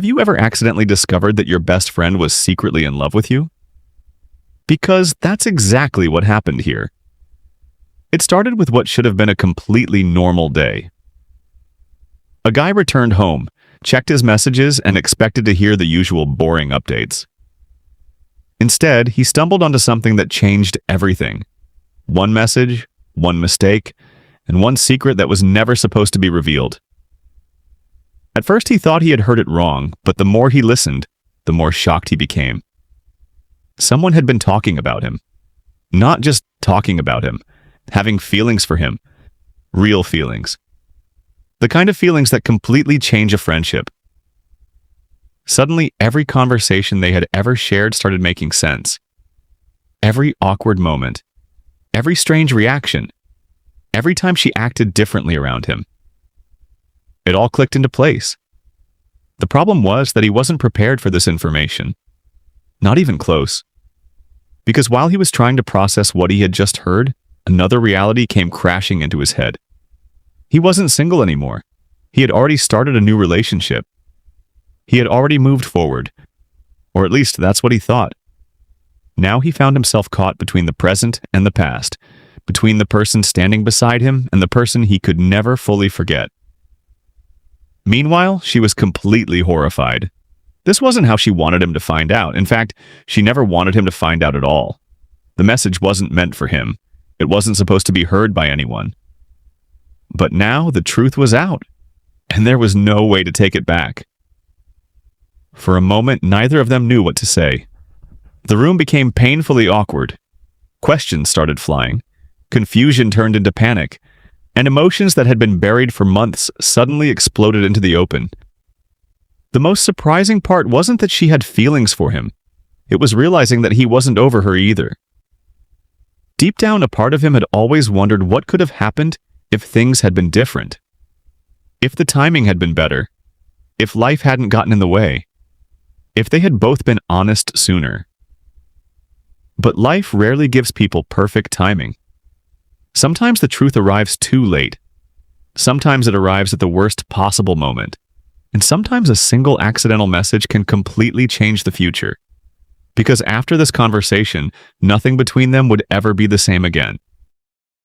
Have you ever accidentally discovered that your best friend was secretly in love with you? Because that's exactly what happened here. It started with what should have been a completely normal day. A guy returned home, checked his messages, and expected to hear the usual boring updates. Instead, he stumbled onto something that changed everything. One message, one mistake, and one secret that was never supposed to be revealed. At first he thought he had heard it wrong, but the more he listened, the more shocked he became. Someone had been talking about him. Not just talking about him, having feelings for him. Real feelings. The kind of feelings that completely change a friendship. Suddenly, every conversation they had ever shared started making sense. Every awkward moment. Every strange reaction. Every time she acted differently around him. It all clicked into place. The problem was that he wasn't prepared for this information. Not even close. Because while he was trying to process what he had just heard, another reality came crashing into his head. He wasn't single anymore. He had already started a new relationship. He had already moved forward. Or at least that's what he thought. Now he found himself caught between the present and the past, between the person standing beside him and the person he could never fully forget. Meanwhile, she was completely horrified. This wasn't how she wanted him to find out. In fact, she never wanted him to find out at all. The message wasn't meant for him. It wasn't supposed to be heard by anyone. But now the truth was out, and there was no way to take it back. For a moment, neither of them knew what to say. The room became painfully awkward. Questions started flying. Confusion turned into panic. And emotions that had been buried for months suddenly exploded into the open. The most surprising part wasn't that she had feelings for him. It was realizing that he wasn't over her either. Deep down, a part of him had always wondered what could have happened if things had been different. If the timing had been better. If life hadn't gotten in the way. If they had both been honest sooner. But life rarely gives people perfect timing. Sometimes the truth arrives too late. Sometimes it arrives at the worst possible moment. And sometimes a single accidental message can completely change the future. Because after this conversation, nothing between them would ever be the same again.